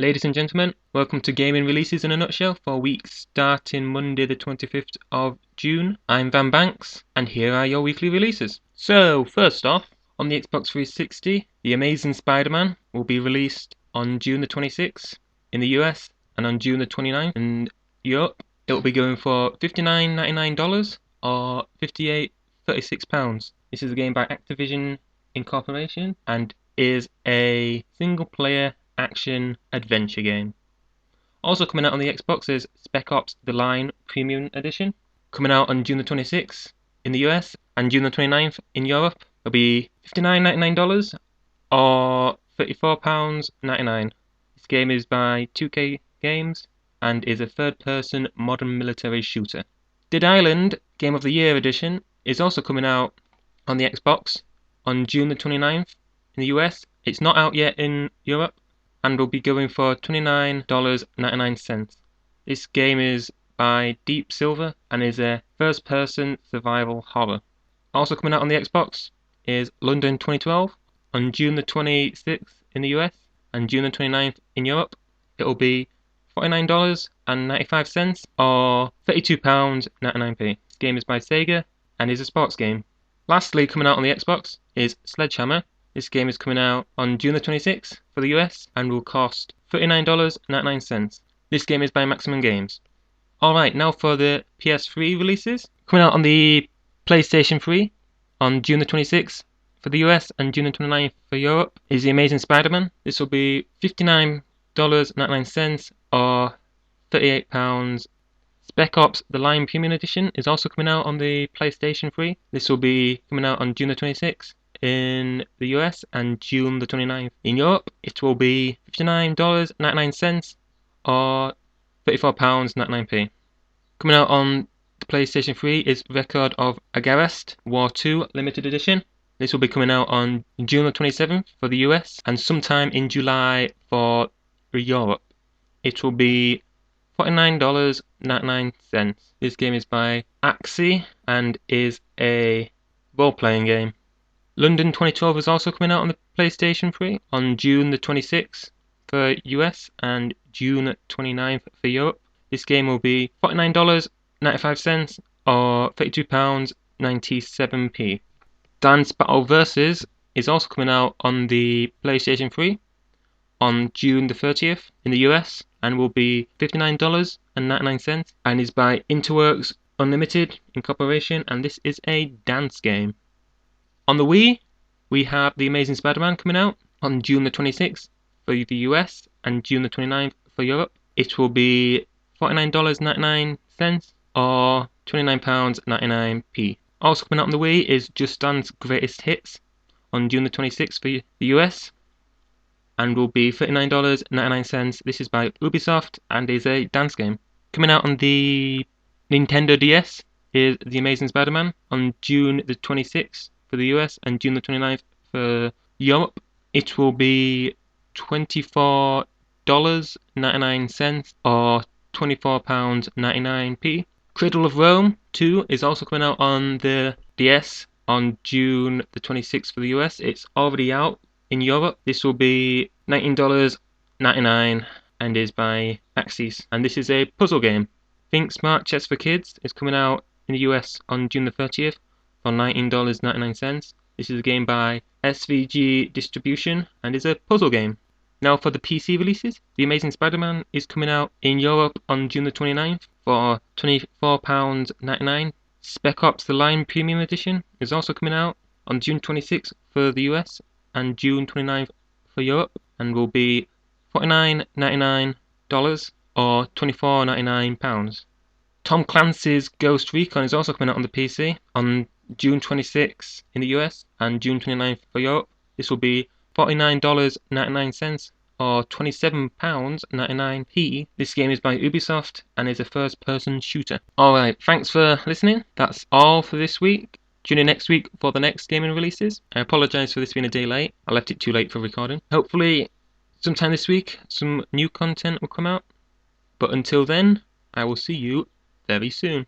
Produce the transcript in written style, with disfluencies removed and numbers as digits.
Ladies and gentlemen, welcome to Gaming Releases in a Nutshell for week starting Monday the 25th of June. I'm Van Banks, and here are your weekly releases. So, first off, on the Xbox 360, The Amazing Spider-Man will be released on June the 26th in the US and on June the 29th in Europe. It will be going for $59.99 or £58.36. This is a game by Activision Incorporation and is a single-player action adventure game. Also coming out on the Xbox is Spec Ops: The Line Premium Edition, coming out on June the 26th in the US and June the 29th in Europe. It'll be $59.99 or £34.99. This game is by 2K Games and is a third-person modern military shooter. Dead Island Game of the Year Edition is also coming out on the Xbox on June the 29th in the US. It's not out yet in Europe and will be going for $29.99. This game is by Deep Silver and is a first-person survival horror. Also coming out on the Xbox is London 2012 on June the 26th in the US and June the 29th in Europe. It will be $49.95 or £32.99. This game is by Sega and is a sports game. Lastly, coming out on the Xbox is Sledgehammer. This game is coming out on June the 26th for the US and will cost $39.99. This game is by Maximum Games. Alright, now for the PS3 releases. Coming out on the PlayStation 3 on June the 26th for the US and June the 29th for Europe is The Amazing Spider-Man. This will be $59.99 or £38. Spec Ops: The Line Premium Edition is also coming out on the PlayStation 3. This will be coming out on June the 26th in the US and June the 29th in Europe. It will be $59.99 or £34.99. Coming out on the PlayStation 3 is Record of Agarest War 2 Limited Edition. This will be coming out on June the 27th for the US and sometime in July for Europe. It will be $49.99. This game is by Axie and is a role-playing game. London 2012 is also coming out on the PlayStation 3 on June the 26th for US and June 29th for Europe. This game will be $49.95 or £32.97. Dance Battle Versus is also coming out on the PlayStation 3 on June the 30th in the US and will be $59.99 and is by Interworks Unlimited Incorporation, and this is a dance game. On the Wii, we have The Amazing Spider-Man coming out on June the 26th for the US and June the 29th for Europe. It will be $49.99 or £29.99. Also coming out on the Wii is Just Dance Greatest Hits on June the 26th for the US and will be $39.99. This is by Ubisoft and is a dance game. Coming out on the Nintendo DS is The Amazing Spider-Man on June the 26th for the US and June the 29th for Europe. It will be $24.99 or £24.99. Cradle of Rome 2 is also coming out on the DS on June the 26th for the US. It's already out in Europe. This will be $19.99 and is by Axis, and this is a puzzle game. Think Smart Chess for Kids is coming out in the US on June the 30th for $19.99. This is a game by SVG Distribution and is a puzzle game. Now for the PC releases, The Amazing Spider-Man is coming out in Europe on June the 29th for £24.99. Spec Ops: The Line Premium Edition is also coming out on June 26th for the US and June 29th for Europe and will be $49.99 or £24.99. Tom Clancy's Ghost Recon is also coming out on the PC on June 26th in the US and June 29th for Europe. This will be $49.99 or £27.99. This game is by Ubisoft and is a first-person shooter. Alright, thanks for listening. That's all for this week. Tune in next week for the next gaming releases. I apologise for this being a day late. I left it too late for recording. Hopefully, sometime this week, some new content will come out. But until then, I will see you very soon.